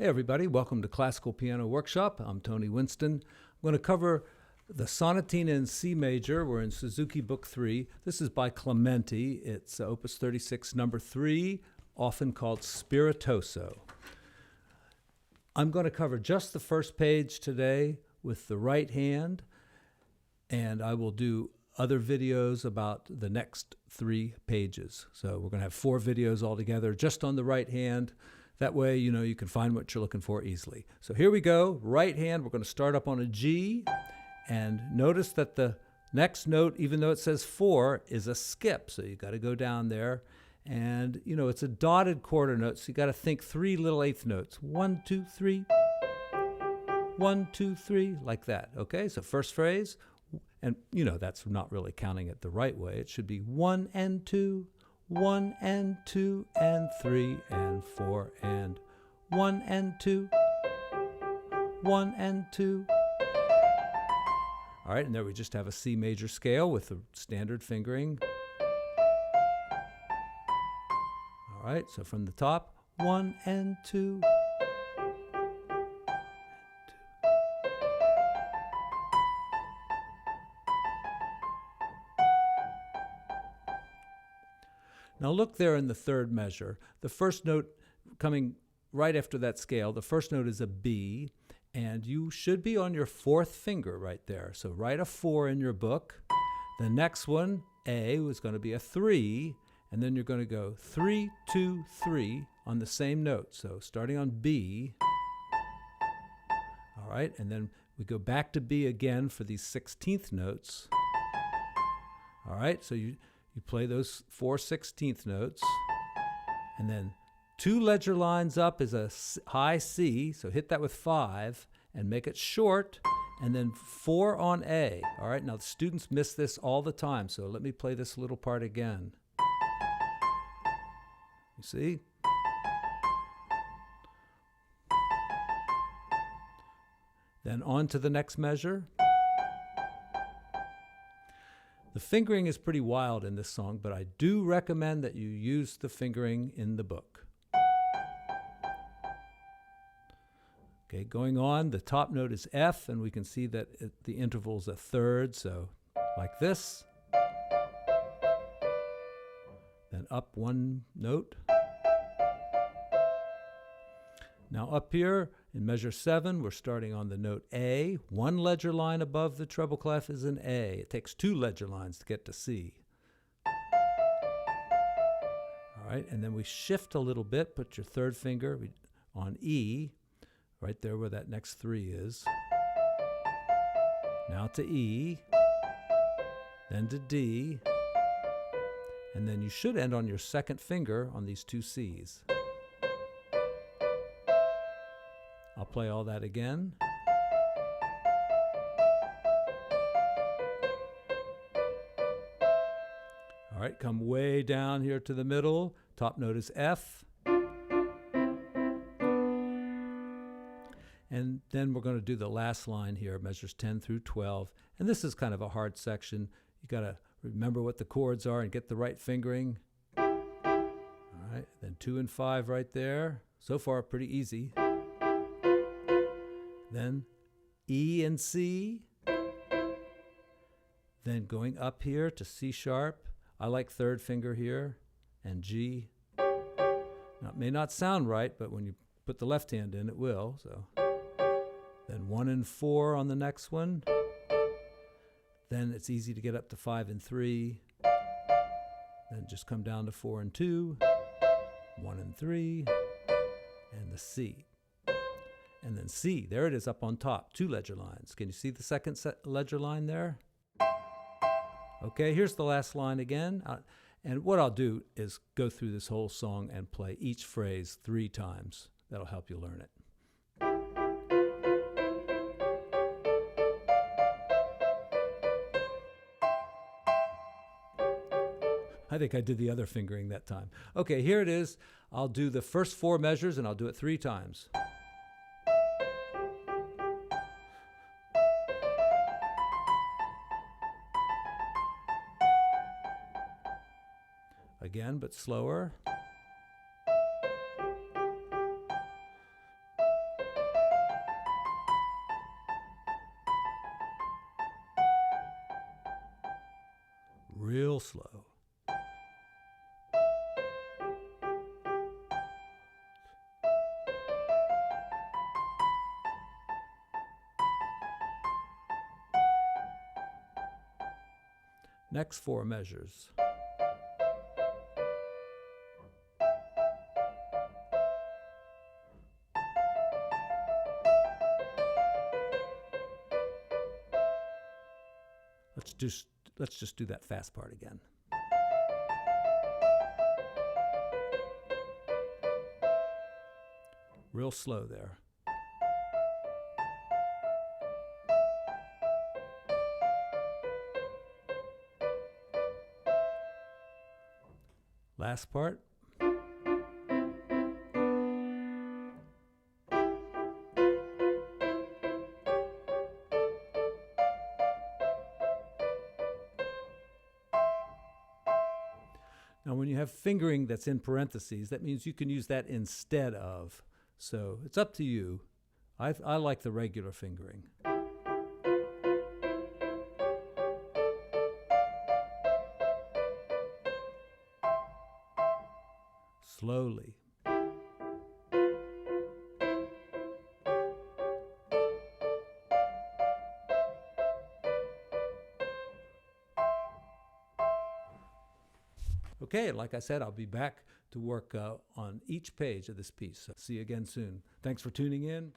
Hey everybody, welcome to Classical Piano Workshop. I'm Tony Winston. I'm going to cover the sonatina in C major. We're in Suzuki Book 3. This is by Clementi. It's Opus 36, number 3, often called Spiritoso. I'm going to cover just the first page today with the right hand, and I will do other videos about the next 3 pages. So we're going to have 4 videos altogether just on the right hand. That way, you can find what you're looking for easily. So here we go, right hand. We're going to start up on a G, and notice that the next note, even though it says 4, is a skip. So you got to go down there, and it's a dotted quarter note. So you got to think 3 little eighth notes. 1, 2, 3. 1, 2, 3, like that. Okay, so first phrase, and that's not really counting it the right way. It should be 1 and 2. 1 and 2 and 3 and 4 and 1 and 2, 1 and 2. All right, and there we just have a C major scale with the standard fingering. All right, so from the top, 1 and 2. Now look there in the third measure. The first note coming right after that scale, the first note is a B, and you should be on your 4th finger right there. So write a 4 in your book. The next one, A, is going to be a 3, and then you're going to go 3, 2, 3 on the same note. So starting on B, all right, and then we go back to B again for these 16th notes. All right, so you play those 4 16th notes, and then 2 ledger lines up is a high C, so hit that with 5 and make it short, and then 4 on A. All right, now the students miss this all the time, so let me play this little part again. You see? Then on to the next measure. The fingering is pretty wild in this song, but I do recommend that you use the fingering in the book. Okay, going on, the top note is F, and we can see that the interval is a third, so like this. Then up 1 note. Now up here in measure 7, we're starting on the note A. 1 ledger line above the treble clef is an A. It takes 2 ledger lines to get to C. All right, and then we shift a little bit. Put your 3rd finger on E, right there where that next 3 is. Now to E, then to D, and then you should end on your 2nd finger on these 2 C's. I'll play all that again. All right, come way down here to the middle. Top note is F. And then we're going to do the last line here, measures 10 through 12. And this is kind of a hard section. You got to remember what the chords are and get the right fingering. All right, then 2 and 5 right there. So far, pretty easy. Then E and C, then going up here to C sharp. I like 3rd finger here, and G. Now it may not sound right, but when you put the left hand in, it will. So then 1 and 4 on the next one. Then it's easy to get up to 5 and 3. Then just come down to 4 and 2, 1 and 3, and the C. And then C, there it is up on top, 2 ledger lines. Can you see the 2nd ledger line there? Okay, here's the last line again. And what I'll do is go through this whole song and play each phrase 3 times. That'll help you learn it. I think I did the other fingering that time. Okay, here it is. I'll do the first 4 measures, and I'll do it 3 times. Again, but slower. real slow. Next 4 measures. Let's just do that fast part again. Real slow there. Last part. Now, when you have fingering that's in parentheses, that means you can use that instead of. So it's up to you. I like the regular fingering. Slowly. Okay, like I said, I'll be back to work on each page of this piece. So see you again soon. Thanks for tuning in.